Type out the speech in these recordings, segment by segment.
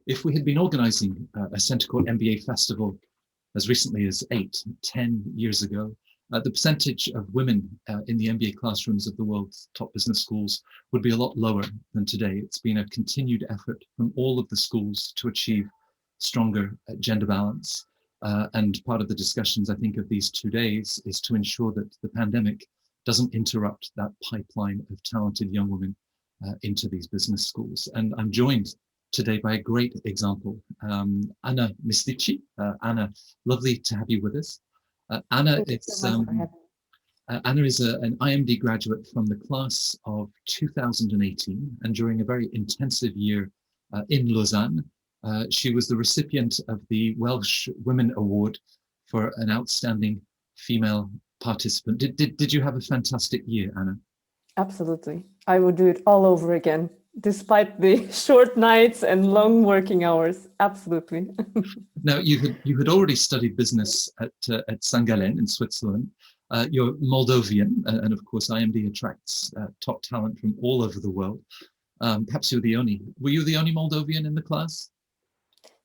If we had been organising a CentreCourt MBA festival as recently as 10 years ago, the percentage of women in the MBA classrooms of the world's top business schools would be a lot lower than today. It's been a continued effort from all of the schools to achieve stronger gender balance. And part of the discussions, I think, of these 2 days is to ensure that the pandemic doesn't interrupt that pipeline of talented young women into these business schools. And I'm joined today by a great example, Anna MIslitchi. Anna, lovely to have you with us. Anna is an IMD graduate from the class of 2018, and during a very intensive year in Lausanne, she was the recipient of the Welsh Women Award for an outstanding female participant. Did you have a fantastic year, Anna? Absolutely. I would do it all over again, despite the short nights and long working hours. Absolutely. Now, you had already studied business at St. Gallen in Switzerland. You're Moldovan, and of course, IMD attracts top talent from all over the world. Perhaps were you the only Moldovan in the class?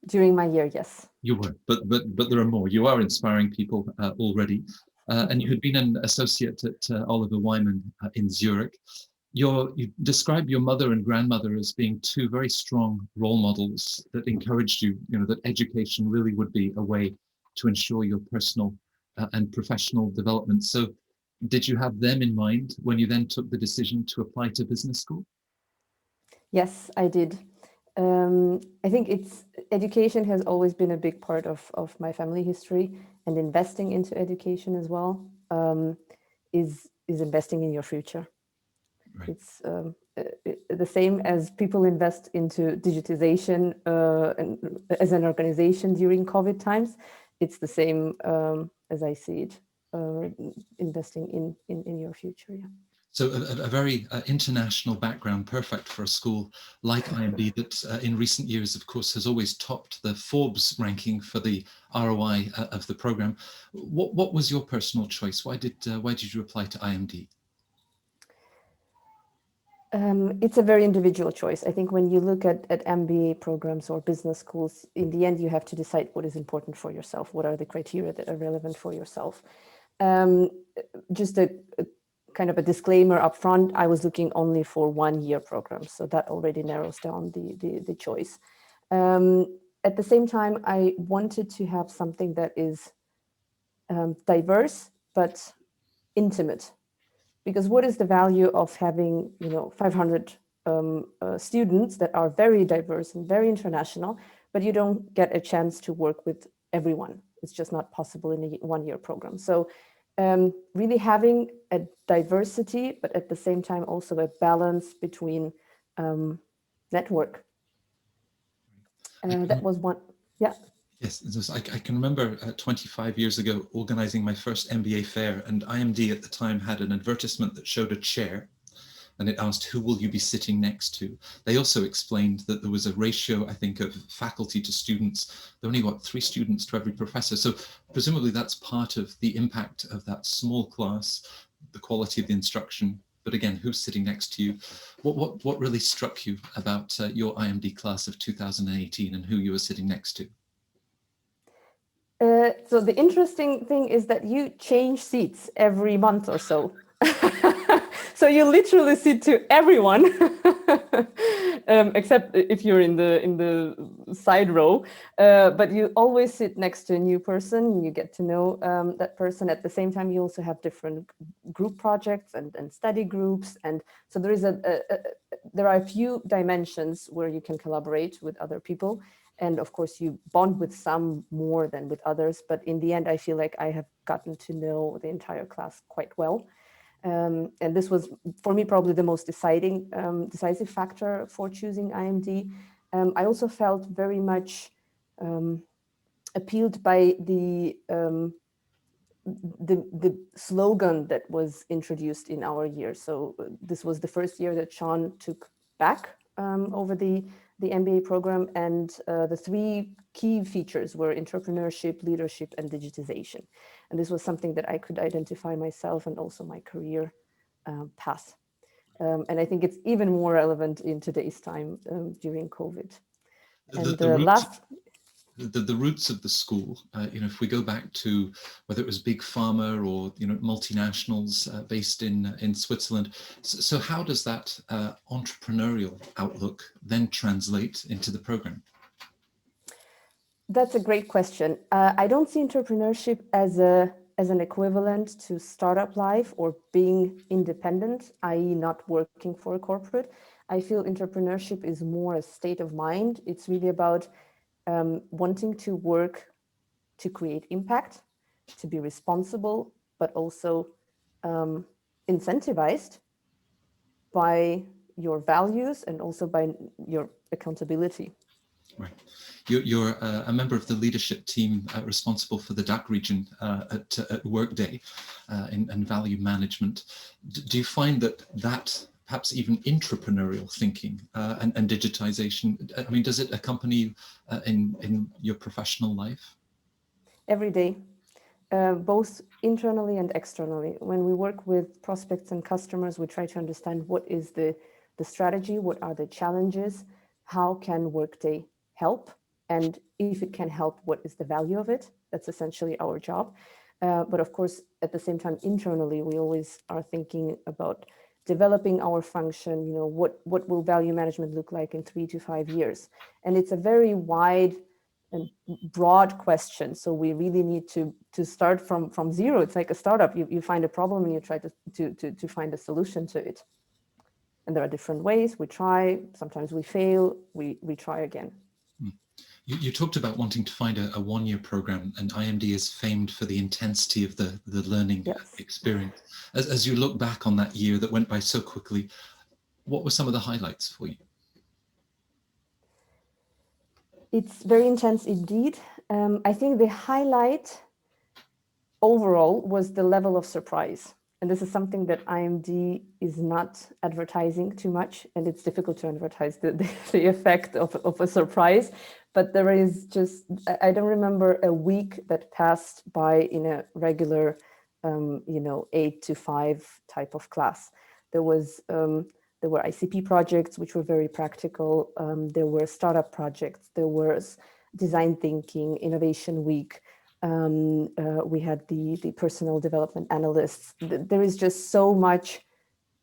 During my year, yes. You were, but there are more. You are inspiring people already. And you had been an associate at Oliver Wyman in Zurich. You describe your mother and grandmother as being two very strong role models that encouraged you, that education really would be a way to ensure your personal and professional development. So did you have them in mind when you then took the decision to apply to business school? Yes, I did. I think education has always been a big part of my family history, and investing into education as well is investing in your future. Right. It's the same as people invest into digitization as an organization during COVID times. It's the same as I see it, investing in your future. Yeah. So a very international background, perfect for a school like IMD that in recent years, of course, has always topped the Forbes ranking for the ROI of the program. What was your personal choice? Why did you apply to IMD? It's a very individual choice. I think when you look at MBA programs or business schools, in the end, you have to decide what is important for yourself. What are the criteria that are relevant for yourself? Just a kind of a disclaimer up front, I was looking only for 1-year programs. So that already narrows down the choice. At the same time, I wanted to have something that is diverse, but intimate. Because what is the value of having 500 students that are very diverse and very international, but you don't get a chance to work with everyone? It's just not possible in a 1-year program. So really having a diversity, but at the same time also a balance between network. That was one. Yeah. Yes, I can remember 25 years ago organizing my first MBA fair, and IMD at the time had an advertisement that showed a chair and it asked, who will you be sitting next to? They also explained that there was a ratio, I think, of faculty to students. There only 3 students to every professor. So presumably that's part of the impact of that small class, the quality of the instruction. But again, who's sitting next to you? What really struck you about your IMD class of 2018 and who you were sitting next to? So the interesting thing is that you change seats every month or so. So you literally sit to everyone, except if you're in the side row. But you always sit next to a new person, and you get to know that person. At the same time, you also have different group projects and study groups, and so there are a few dimensions where you can collaborate with other people. And of course, you bond with some more than with others. But in the end, I feel like I have gotten to know the entire class quite well. And this was, for me, probably the most decisive factor for choosing IMD. I also felt very much appealed by the slogan that was introduced in our year. So this was the first year that Sean took back over the MBA program, and the 3 key features were entrepreneurship, leadership, and digitization. And this was something that I could identify myself and also my career path. And I think it's even more relevant in today's time during COVID. And The roots, last, the roots of the school, if we go back to whether it was big pharma or multinationals based in Switzerland, so how does that entrepreneurial outlook then translate into the program? that's a great question. I don't see entrepreneurship as an equivalent to startup life or being independent, i.e. not working for a corporate. I feel entrepreneurship is more a state of mind. It's really about wanting to work to create impact, to be responsible, but also incentivized by your values and also by your accountability. Right. You're a member of the leadership team responsible for the DACH region at Workday and value management. Do you find that perhaps even entrepreneurial thinking and digitization, I mean, does it accompany you in your professional life? Every day, both internally and externally. When we work with prospects and customers, we try to understand what is the strategy, what are the challenges, how can Workday help, and if it can help, what is the value of it? That's essentially our job. But of course, at the same time, internally, we always are thinking about developing our function. What will value management look like in 3 to 5 years? And it's a very wide and broad question. So we really need to start from zero. It's like a startup. You find a problem and you try to find a solution to it. And there are different ways. We try, sometimes we fail, we try again. You talked about wanting to find a one-year program, and IMD is famed for the intensity of the learning experience. As you look back on that year that went by so quickly, what were some of the highlights for you? It's very intense indeed. I think the highlight overall was the level of surprise. And this is something that IMD is not advertising too much, and it's difficult to advertise the effect of a surprise. But there is just, I don't remember a week that passed by in a regular, 8 to 5 type of class. There were ICP projects, which were very practical. There were startup projects. There was design thinking, innovation week. We had the personal development analysts. There is just so much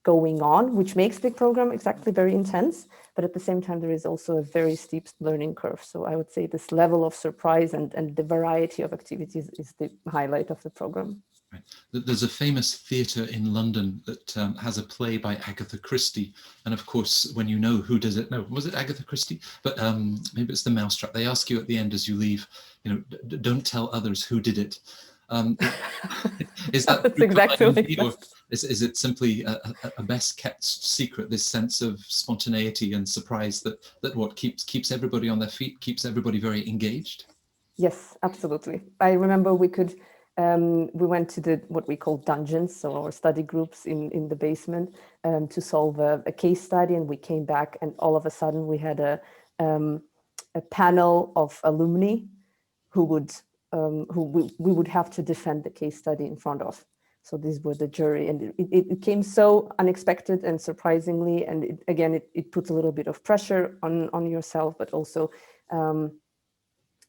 going on, which makes the program exactly very intense. But at the same time, there is also a very steep learning curve. So I would say this level of surprise and the variety of activities is the highlight of the program. Right. There's a famous theatre in London that has a play by Agatha Christie. And of course, when you know who does it, no, was it Agatha Christie? But maybe it's the Mousetrap. They ask you at the end as you leave, don't tell others who did it. Is that That's exactly like or is it simply a best kept secret, this sense of spontaneity and surprise that what keeps everybody on their feet, keeps everybody very engaged? Yes, absolutely. I remember we went to what we call dungeons, so our study groups in the basement to solve a case study, and we came back, and all of a sudden we had a panel of alumni who we would have to defend the case study in front of. So these were the jury, and it came so unexpected and surprisingly, and it puts a little bit of pressure on yourself, but also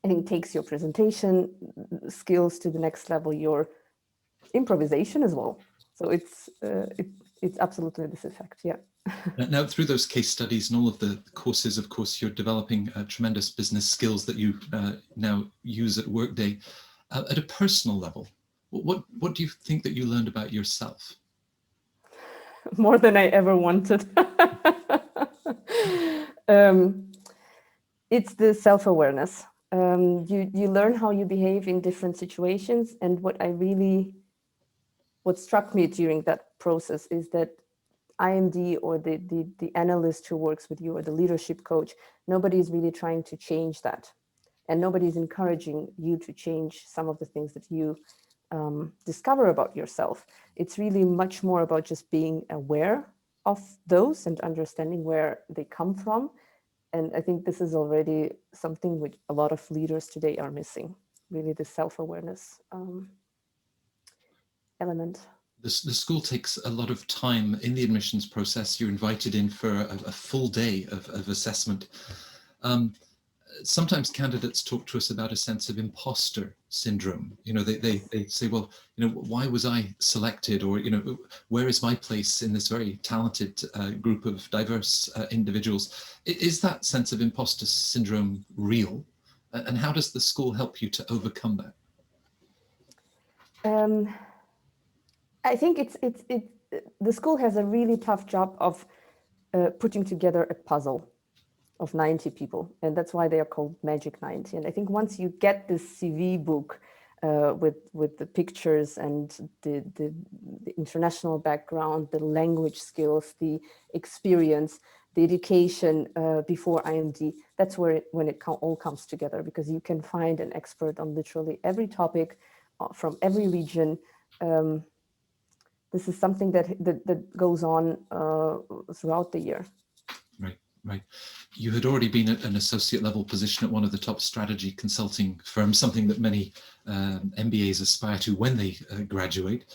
I think takes your presentation skills to the next level, your improvisation as well. So it's absolutely this effect, yeah. Now, through those case studies and all of the courses, of course, you're developing tremendous business skills that you now use at Workday. At a personal level, what do you think that you learned about yourself? More than I ever wanted. It's the self-awareness. You learn how you behave in different situations, and what struck me during that process is that IMD or the analyst who works with you or the leadership coach, nobody is really trying to change that, and nobody is encouraging you to change some of the things that you discover about yourself. It's really much more about just being aware of those and understanding where they come from. And I think this is already something which a lot of leaders today are missing, really the self-awareness element. The school takes a lot of time in the admissions process. You're invited in for a full day of assessment. sometimes candidates talk to us about a sense of imposter syndrome. They say, well, why was I selected? Or, where is my place in this very talented group of diverse individuals? Is that sense of imposter syndrome real? And how does the school help you to overcome that? I think the school has a really tough job of putting together a puzzle of 90 people, and that's why they are called Magic 90. And I think once you get this CV book with the pictures and the international background, the language skills, the experience, the education before IMD, that's where when it all comes together, because you can find an expert on literally every topic from every region. This is something that goes on throughout the year. Right. You had already been at an associate level position at one of the top strategy consulting firms, something that many MBAs aspire to when they graduate.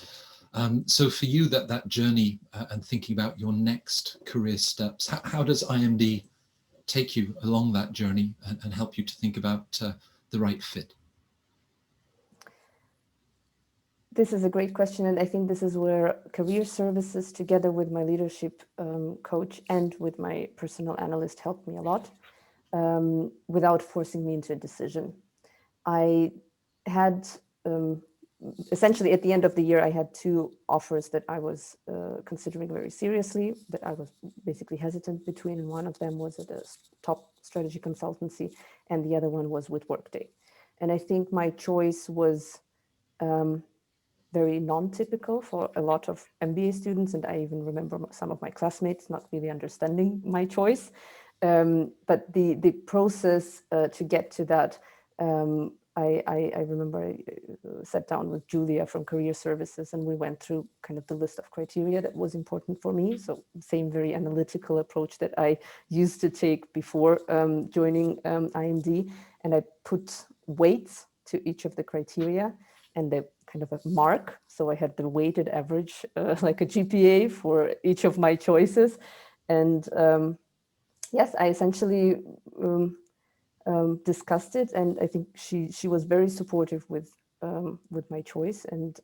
So for you, that journey and thinking about your next career steps, how does IMD take you along that journey and help you to think about the right fit? This is a great question, and I think this is where career services, together with my leadership coach and with my personal analyst, helped me a lot without forcing me into a decision. I had essentially at the end of the year, I had two offers that I was considering very seriously, that I was basically hesitant between, and one of them was at a top strategy consultancy, and the other one was with Workday. And I think my choice was very non-typical for a lot of MBA students, and I even remember some of my classmates not really understanding my choice. But the process to get to that, I remember I sat down with Julia from Career Services, and we went through kind of the list of criteria that was important for me. So same very analytical approach that I used to take before joining IMD, and I put weights to each of the criteria and the kind of a mark. So I had the weighted average, like a GPA for each of my choices. And yes, I essentially discussed it, and I think she was very supportive with my choice. And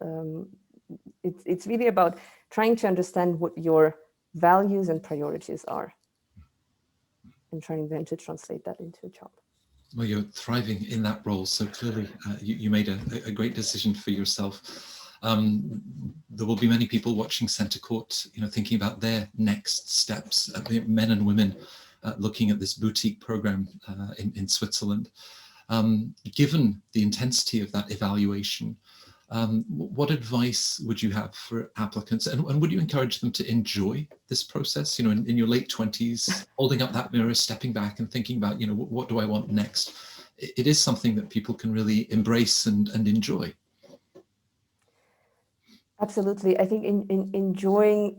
it's really about trying to understand what your values and priorities are, and trying then to translate that into a job. Well, you're thriving in that role, so clearly you made a great decision for yourself. There will be many people watching CentreCourt, thinking about their next steps, men and women looking at this boutique program in Switzerland. Given the intensity of that evaluation, what advice would you have for applicants, and would you encourage them to enjoy this process, in your late 20s, holding up that mirror, stepping back and thinking about, what do I want next? It is something that people can really embrace and enjoy. Absolutely. I think in enjoying,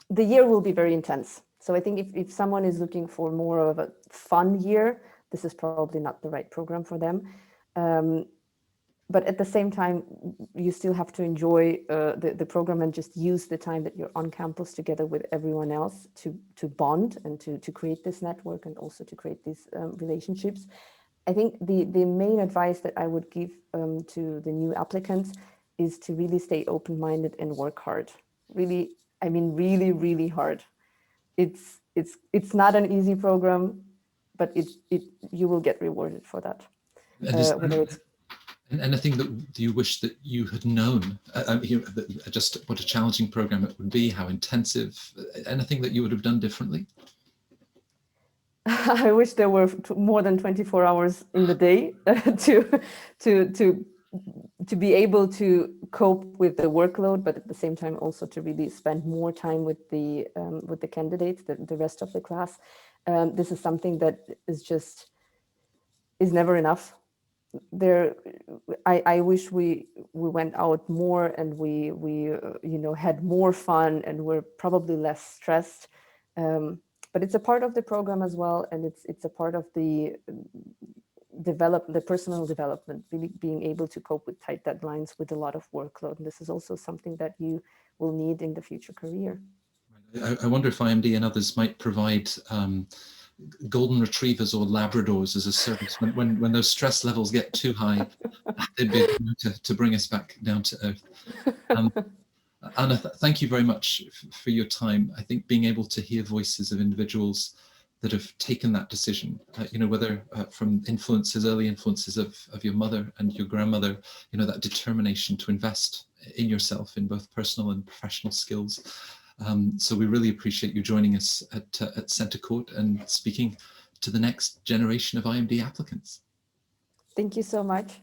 the year will be very intense. So I think if someone is looking for more of a fun year, this is probably not the right program for them. But at the same time, you still have to enjoy the program and just use the time that you're on campus together with everyone else to bond and to create this network, and also to create these relationships. I think the main advice that I would give to the new applicants is to really stay open-minded and work hard. Really, I mean, really, really hard. It's not an easy program, but you will get rewarded for that. Whether it's anything that you wish that you had known, just what a challenging program it would be, how intensive, anything that you would have done differently? I wish there were more than 24 hours in the day to be able to cope with the workload, but at the same time also to really spend more time with the candidates, the rest of the class. This is something that is never enough. I wish we went out more, and we had more fun, and we're probably less stressed. But it's a part of the program as well, and it's a part of the personal development, really being able to cope with tight deadlines with a lot of workload. And this is also something that you will need in the future career. I wonder if IMD and others might provide golden retrievers or Labradors as a service. When those stress levels get too high, they'd be to bring us back down to earth. Anna, thank you very much for your time. I think being able to hear voices of individuals that have taken that decision, whether from early influences of your mother and your grandmother, that determination to invest in yourself in both personal and professional skills. So we really appreciate you joining us at CentreCourt and speaking to the next generation of IMD applicants. Thank you so much.